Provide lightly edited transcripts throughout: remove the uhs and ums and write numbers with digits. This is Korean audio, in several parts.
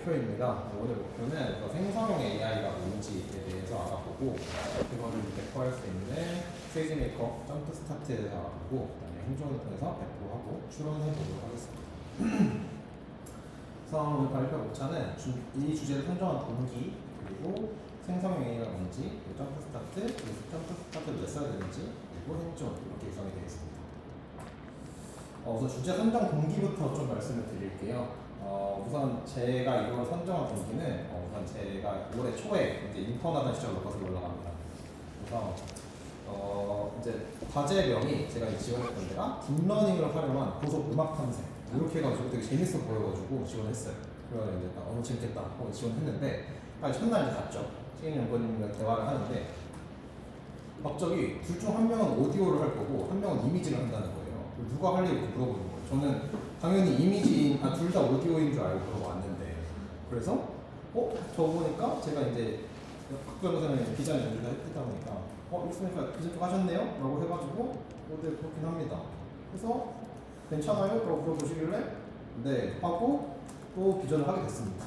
목표입니다. 오늘 목표는 생성형 AI가 뭔지에 대해서 알아보고 그거를 배포할 수 있는 페이지 메이커, 점프 스타트에서 알아보고 그다음에 행정을 통해서 배포하고 추론해 보도록 하겠습니다. 그래서 오늘 발표 목차는 이 주제를 선정한 동기 그리고 생성형 AI가 뭔지 그리고 점프 스타트 그래서 점프 스타트를 왜 써야 되는지 그리고 행정 이렇게 구성이 되어 있습니다. 우선 주제 선정 동기부터 좀 말씀을 드릴게요. 우선 제가 이걸 선정한 동기는 우선 제가 올해 초에 이제 인턴하던 시절로 거슬러 올라갑니다. 그래서 이제 과제명이 제가 지원했던 데가 딥러닝을 활용한 고속 음악 탐색 이렇게 해가지고 되게 재밌어 보여가지고 지원했어요. 그래서 이제 너무 재밌겠다 하고 지원했는데 첫날 이제 갔죠. 책임 연구원님과 대화를 하는데 갑자기 둘 중 한 명은 오디오를 할 거고 한 명은 이미지를 한다는 거예요. 누가 할래 이렇게 물어보는 거예요. 저는 당연히 이미지인, 둘 다 오디오인 줄 알고 그러고 왔는데 그래서 저 보니까 제가 이제 학교에서는 디자인 연주를 했다 보니까 있으니까 디자인 좀 하셨네요? 라고 해가지고 네 그렇긴 합니다. 그래서 괜찮아요? 라고 물어보시길래 네 하고 또 비전을 하게 됐습니다.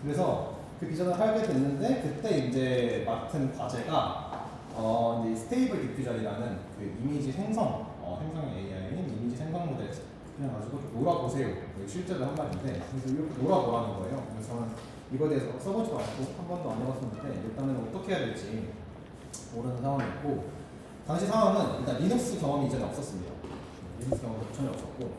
그래서 그 비전을 하게 됐는데 그때 이제 맡은 과제가 이제 스테이블 디퓨전이라는 그 이미지 생성 AI인 이미지 생성 모델 그냥 가지고 놀아보세요. 실제로 한 말인데 그래서 이렇게 놀아보라는 거예요. 그래서 저는 이거에 대해서 써보지도 않고 한 번도 안 해봤었는데 일단은 어떻게 해야 될지 모르는 상황이었고 당시 상황은 일단 리눅스 경험이 이제는 없었습니다. 리눅스 경험이 전혀 없었고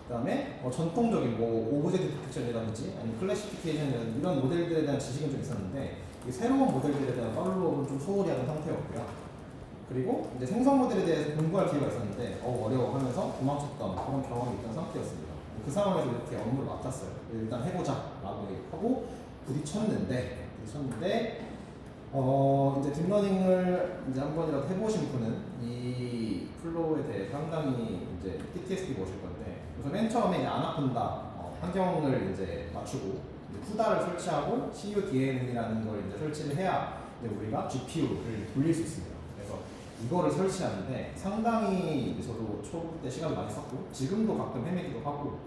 그 다음에 전통적인 오브젝트 디텍션이라든지 아니면 클래시피케이션이라든지 이런 모델들에 대한 지식은 좀 있었는데 이 새로운 모델들에 대한 팔로우는 좀 소홀히 하던 상태였고요. 그리고 이제 생성 모델에 대해서 공부할 기회가 있었는데 어려워하면서 도망쳤던 그런 경험이 있던 상태였습니다. 그 상황에서 이렇게 업무를 맡았어요. 일단 해보자 라고 하고 부딪혔는데 이제 딥러닝을 이제 한 번이라도 해보신 분은 이 플로우에 대해 상당히 이제 PTSD 보실 건데 그래서 맨 처음에 이제 아나콘다 환경을 이제 맞추고 후다를 설치하고 CUDN이라는 걸 이제 설치를 해야 이제 우리가 GPU를 돌릴 수 있습니다. 그래서 이거를 설치하는데 상당히 저도 초보 때 시간을 많이 썼고 지금도 가끔 헤매기도 하고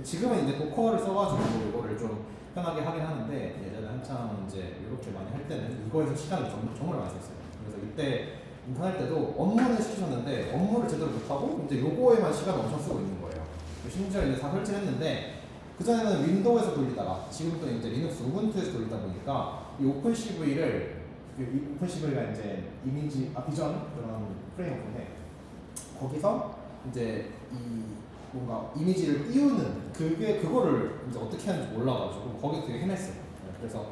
지금은 이제 도커를 써가지고 이거를 좀 편하게 하긴 하는데 예전에 한참 이제 이렇게 많이 할 때는 이거에서 시간을 정말 많이 썼어요. 그래서 이때 인턴할 때도 업무는 시키셨는데 업무를 제대로 못하고 이제 요거에만 시간을 엄청 쓰고 있는 거예요. 심지어 이제 다 설치했는데 그전에는 윈도우에서 돌리다가 지금도 이제 리눅스 우분투에서 돌리다 보니까 이 오픈CV를 오픈CV가 이제 이미지 비전 그런 프레임워크인데 거기서 이제 이 뭔가 이미지를 띄우는 그거를 이제 어떻게 하는지 몰라가지고 거기서 되게 헤맸어요. 그래서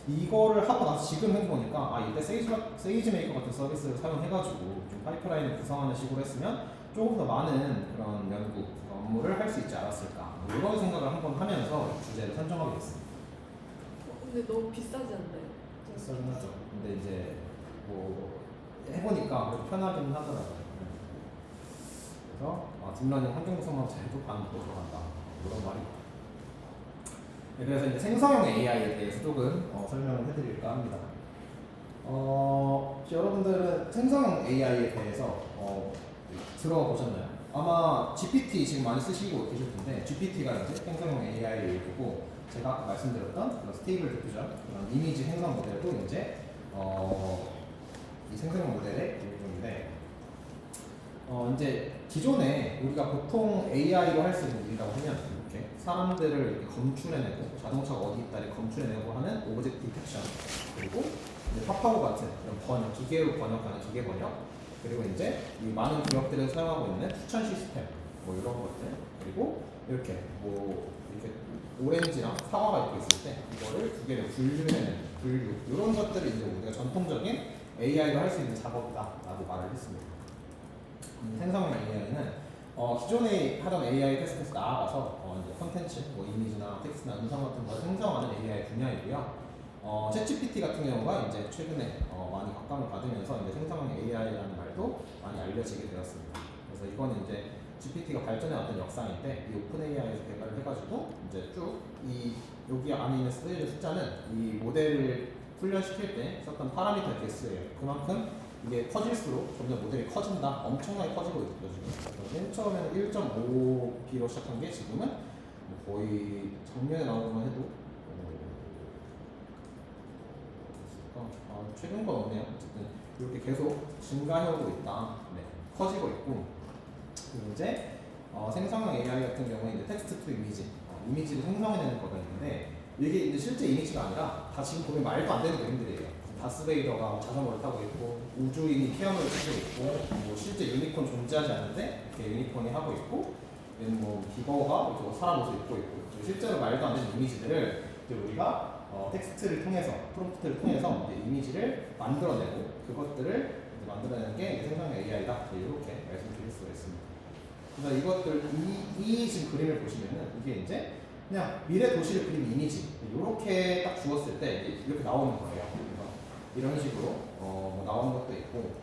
이거를 하고 나서 지금 해보니까 이때 세이지 메이커 같은 서비스를 사용해가지고 좀 파이프라인을 구성하는 식으로 했으면 조금 더 많은 그런 연구 업무를 할 수 있지 않았을까 이런 생각을 한번 하면서 주제를 선정하게 됐습니다. 근데 너무 비싸지 않나요? 비싸긴 하죠. 근데 이제 해보니까 그래도 편하긴 하더라고요. 그래서 딥러닝 환경 구성만 잘해도 반으로 들어간다 이런 말입니다. 네, 그래서 이제 생성형 AI에 대해서 조금 설명을 해드릴까 합니다. 여러분들은 생성형 AI에 대해서 들어보셨나요? 아마 GPT 지금 많이 쓰시고 계실 텐데 GPT가 이제 생성형 AI이고 제가 아까 말씀드렸던 그런 스테이블 디퓨전 그런 이미지 생성 모델도 이제 이 생성형 모델의 일부인데 이제 기존에 우리가 보통 AI로 할 수 있는 일이라고 하면 이렇게 사람들을 이렇게 검출해내고 자동차가 어디 있다 이렇게 검출해내고 하는 오브젝트 디텍션 그리고 이제 파파고 같은 이런 번역, 기계로 번역하는 기계 번역 그리고 이제 이 많은 기업들을 사용하고 있는 추천 시스템 이런 것들 그리고 이렇게 이렇게 오렌지랑 사과가 이렇게 있을 때 이거를 두 개를 분류해내는 분류 이런 것들을 이제 우리가 전통적인 AI로 할 수 있는 작업이다라고 말을 했습니다. 생성형 AI는 기존에 하던 AI 테스트에서 나아가서 이제 콘텐츠, 이미지나 텍스트나 음성 같은 걸 생성하는 AI 분야이고요. 챗GPT 같은 경우가 이제 최근에 많이 각광을 받으면서 이제 생성형 AI라는 말도 많이 알려지게 되었습니다. 그래서 이거는 이제 GPT가 발전해 왔던 역사인데 이 오픈 AI에서 개발을 해가지고 이제 쭉 여기 안에 있는 쓰여진 숫자는 이 모델을 훈련시킬 때 썼던 파라미터 개수예요. 그만큼 이게 커질수록 점점 모델이 커진다. 엄청나게 커지고 있죠 지금. 맨 처음에는 1.5B로 시작한 게 지금은 거의 작년에 나온 것만 해도 최근 건 없네요. 어쨌든 이렇게 계속 증가해오고 있다. 네, 커지고 있고 그리고 이제 생성형 AI 같은 경우에 이제 텍스트 투 이미지, 이미지를 생성해내는 거가 있는데 이게 이제 실제 이미지가 아니라 다 지금 보면 말도 안 되는 그림들이에요. 다스베이더가 자전거를 타고 있고 우주인이 피아노를 치고 있고 뭐 실제 유니콘 존재하지 않는데 이렇게 유니콘이 하고 있고 뭐 비버가 이렇게 사람 옷을 입고 있고 실제로 말도 안 되는 이미지들을 이제 우리가 텍스트를 통해서 프롬프트를 통해서 이제 이미지를 만들어내고 그것들을 이제 만들어내는 게 이제 생성형 AI다 이렇게 말씀드릴 수가 있습니다. 그래서 이것들 이 지금 그림을 보시면은 이게 이제 그냥 미래 도시를 그리는 이미지 이렇게 딱 주었을 때 이렇게 나오는 거예요. 그래서 이런 식으로 뭐 나오는 것도 있고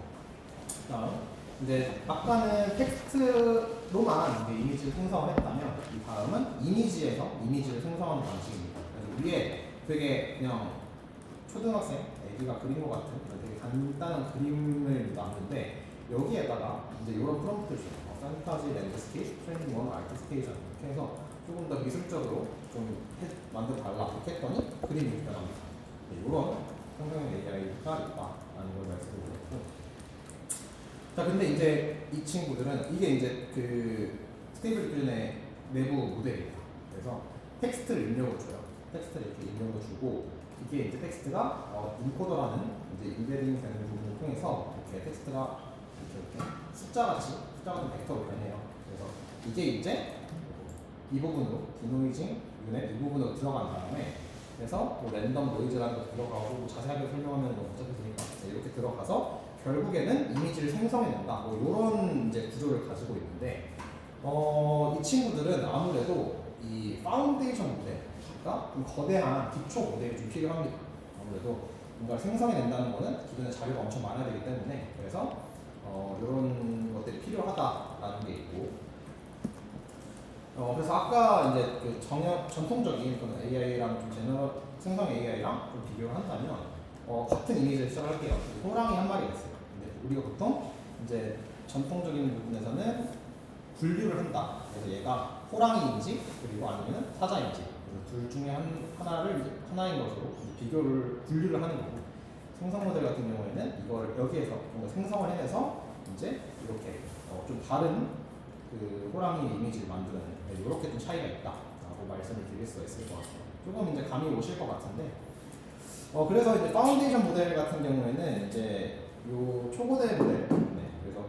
그다음 이제 아까는 텍스트로만 이제 이미지를 생성을 했다면 이 다음은 이미지에서 이미지를 생성하는 방식입니다. 그래서 위에 되게 그냥 초등학생 애기가 그린 것 같은 되게 간단한 그림을 놨는데 여기에다가 이제 이런 프롬프트를 줘요. 판타지 랜드스케이프, 트렌딩 원, 아티스테이션 이렇게 해서 조금 더 미술적으로 좀 만들어 달라 이렇게 했더니 그림이 이렇게 나옵니다. 네, 이런 생성형 AI가 있다라는 걸 말씀드렸고 자 근데 이제 이 친구들은 이게 이제 그 스테이블 디퓨전의 내부 모델입니다. 그래서 텍스트를 입력을 줘요. 텍스트를 이렇게 입력을 주고 이게 이제 텍스트가 인코더라는 이제 인베딩 되는 부분을 통해서 이렇게 텍스트가 이렇게 숫자 같은 벡터로 변해요. 그래서 이게 이제 이 부분으로 디노이징 유닛 이 부분으로 들어간 다음에 그래서 뭐 랜덤 노이즈라는 것도 들어가고 뭐 자세하게 설명하면 너무 복잡해지니까 이렇게 들어가서 결국에는 이미지를 생성해낸다. 뭐 이런 이제 구조를 가지고 있는데 이 친구들은 아무래도 이 파운데이션 모델, 그러니까 좀 거대한 기초 모델이 좀 필요합니다. 아무래도 뭔가 생성해낸다는 거는 기존에 자료가 엄청 많아야 되기 때문에 그래서 이런 것들이 필요하다라는 게 있고 그래서 아까 이제 그 전통적인 그런 AI랑 좀 생성 AI랑 좀 비교를 한다면 같은 이미지를 시작할게요. 호랑이 한 마리가 있어요. 근데 우리가 보통 이제 전통적인 부분에서는 분류를 한다. 그래서 얘가 호랑이인지 그리고 아니면 사자인지 그래서 둘 중에 하나인 것으로 비교를 분류를 하는 거고 생성 모델 같은 경우에는 이거를 여기에서 뭔가 생성을 해내서 이제 이렇게 좀 다른 그 호랑이 이미지를 만드는 이렇게 좀 차이가 있다라고 말씀을 드릴 수가 있을 것 같아요. 조금 이제 감이 오실 것 같은데 그래서 이제 파운데이션 모델 같은 경우에는 이제 요 초고대 모델 그래서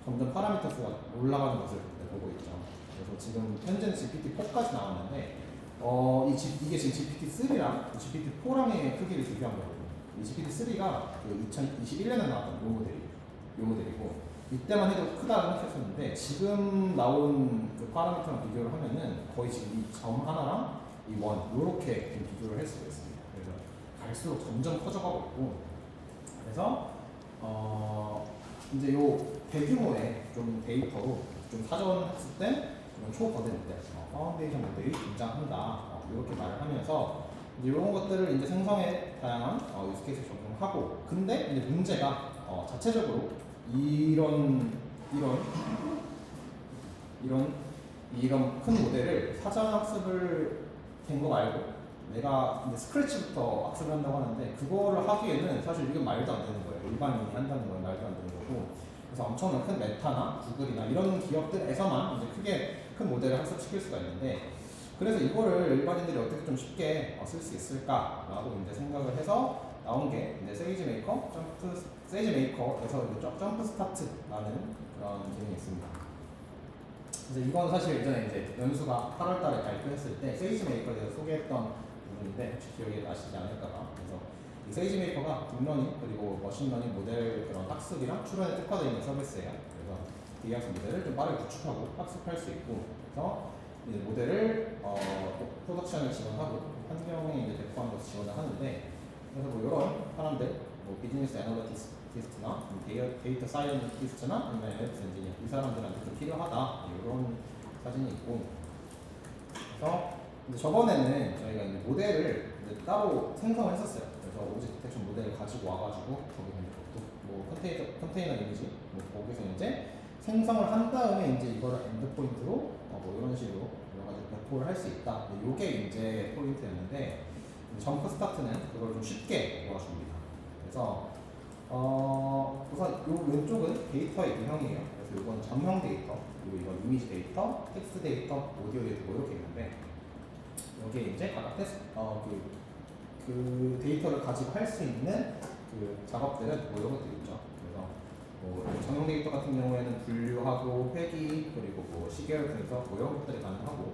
점점 파라미터 수가 올라가는 것을 보고 있죠. 그래서 지금 현재는 GPT-4까지 나왔는데 이게 지금 GPT-3랑 GPT-4랑의 크기를 비교한 거거든요. 이 GPT-3가 그 2021년에 나왔던 요 모델이고 이때만 해도 크다고 생각했었는데 지금 나온 그 파라미터랑 비교를 하면은 거의 지금 이 점 하나랑 이 원 요렇게 좀 비교를 할 수가 있습니다. 그래서 갈수록 점점 커져가고 있고 그래서 이제 요 대규모의 좀 데이터로 좀 사전 학습된 초거대 모델, 파운데이션 모델이 등장한다. 이렇게 말을 하면서 이제 이런 것들을 이제 생성에 다양한 유스케이스 적용하고 근데 이제 문제가 자체적으로 이런 큰 모델을 사전 학습을 된 거 말고 내가 이제 스크래치부터 학습을 한다고 하는데 그거를 하기에는 사실 이건 말도 안 되는 거예요. 일반인이 한다는 건 말도 안 되는 거고 그래서 엄청난 큰 메타나 구글이나 이런 기업들에서만 이제 크게 큰 모델을 학습시킬 수가 있는데 그래서 이거를 일반인들이 어떻게 좀 쉽게 쓸 수 있을까라고 이제 생각을 해서 나온 게 이제 세이지 메이커에서 점프 스타트라는 그런 기능이 있습니다. 그래서 이건 사실 예전에 이제 연수가 8월달에 발표했을 때 세이지 메이커에 대해서 소개했던 부분인데 혹시 기억이 나시지 않을까봐. 그래서 이 세이지 메이커가 딥러닝 그리고 머신러닝 모델 그런 학습이랑 추론에 특화되어 있는 서비스예요. 그래서 기계학습 모델을 좀 빠르게 구축하고 학습할 수 있고 그래서 이제 모델을 프로덕션을 지원하고 환경에 이제 배포하는 것을 지원을 하는데 그래서 뭐 이런 사람들 뭐 비즈니스 애널리스트나 데이터 사이언티스트나 아니면 ML 엔지니어 이 사람들한테 좀 필요하다 이런 사진이 있고 그래서 이제 저번에는 저희가 이제 모델을 이제 따로 생성을 했었어요. 그래서 오직 디텍션 모델을 가지고 와가지고 거기서 이제 뭐 컨테이너 이미지 뭐 거기서 이제 생성을 한 다음에 이제 이거를 엔드포인트로 뭐 이런 식으로 여러 가지 배포를 할 수 있다. 이게 이제 포인트였는데 점프 스타트는 그걸 좀 쉽게 도와줍니다. 그래서 우선 요 왼쪽은 데이터의 유형이에요. 그래서 이건 점형 데이터, 그리고 이건 이미지 데이터, 텍스트 데이터, 오디오 데이터 뭐 이렇게 있는데 여기에 이제 각각 그 데이터를 가지고 할 수 있는 그 작업들은 뭐 이런 것들이 있죠. 그래서 뭐 정형 데이터 같은 경우에는 분류하고 회귀 그리고 뭐 시계열 분석 뭐 이런 것들이 가능하고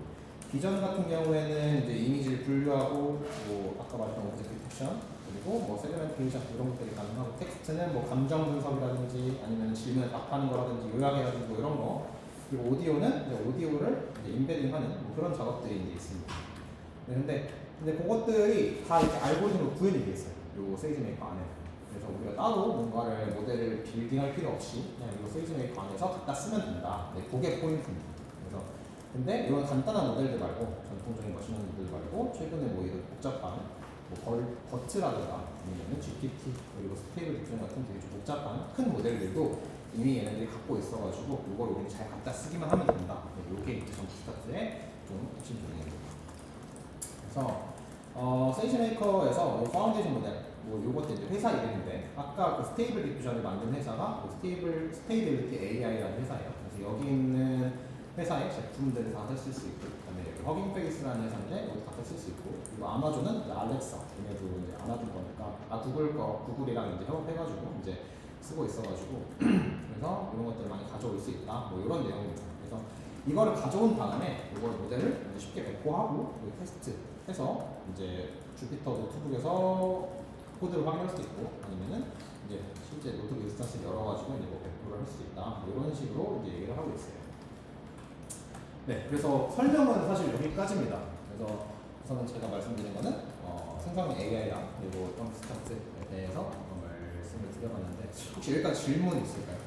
비전 같은 경우에는 이제 이미지를 분류하고 뭐 아까 말했던 오브젝트 디텍션 그리고 뭐 세그멘테이션 이런 것들이 가능하고 텍스트는 뭐 감정 분석이라든지 아니면 질문을 답하는 거라든지 요약이라든지 뭐 이런 거 그리고 오디오는 이제 오디오를 이제 인베딩하는 뭐 그런 작업들이 이제 있습니다. 네, 근데 그것들이 다 이렇게 알고리즘으로 구현이 돼 있어요. 요 세이지메이커 안에. 그래서 우리가 따로 뭔가를 모델을 빌딩할 필요 없이 그냥 이 세이지메이커 안에서 갖다 쓰면 된다. 네, 그게 포인트입니다. 그래서 근데 이런 간단한 모델들 말고 전통적인 머신러닝 모델 말고 최근에 뭐 이런 복잡한 뭐 버트라든가 아니면 GPT 그리고 스테이블 디퓨전 같은 되게 좀 복잡한 큰 모델들도 이미 얘네들이 갖고 있어가지고 이걸 우리는 잘 갖다 쓰기만 하면 된다. 네, 이게 이제 점프스타트의 좀 핵심 기능입니다. 그래서 세이지메이커에서 파운데이션 모델 뭐 요것도 이제 회사 이름인데 아까 그 스테이블 디퓨전을 만든 회사가 뭐 스테이빌리티 AI라는 회사예요. 그래서 여기 있는 회사의 제품들을 다 쓸 수 있고 그다음에 여기 허깅페이스라는 회사인데 이것도 다 쓸 수 있고 그리고 아마존은 알렉사 얘네도 이제 아마존 거니까 구글이랑 이제 협업해가지고 이제 쓰고 있어가지고 그래서 이런 것들을 많이 가져올 수 있다 뭐 이런 내용입니다. 그래서 이거를 가져온 다음에 이걸 모델을 이제 쉽게 배포하고 테스트 해서 이제 주피터 노트북에서 코드를 확인할 수 있고 아니면은 이제 실제 노트북 인스턴스를 열어가지고 이제 뭐 배포를 할 수 있다 뭐 이런 식으로 이제 얘기를 하고 있어요. 네, 그래서 설명은 사실 여기까지입니다. 그래서 우선은 제가 말씀드린 거는 생성형 AI랑 그리고 점프스타트에 대해서 말씀을 드려봤는데 혹시 여기까지 질문 있을까요?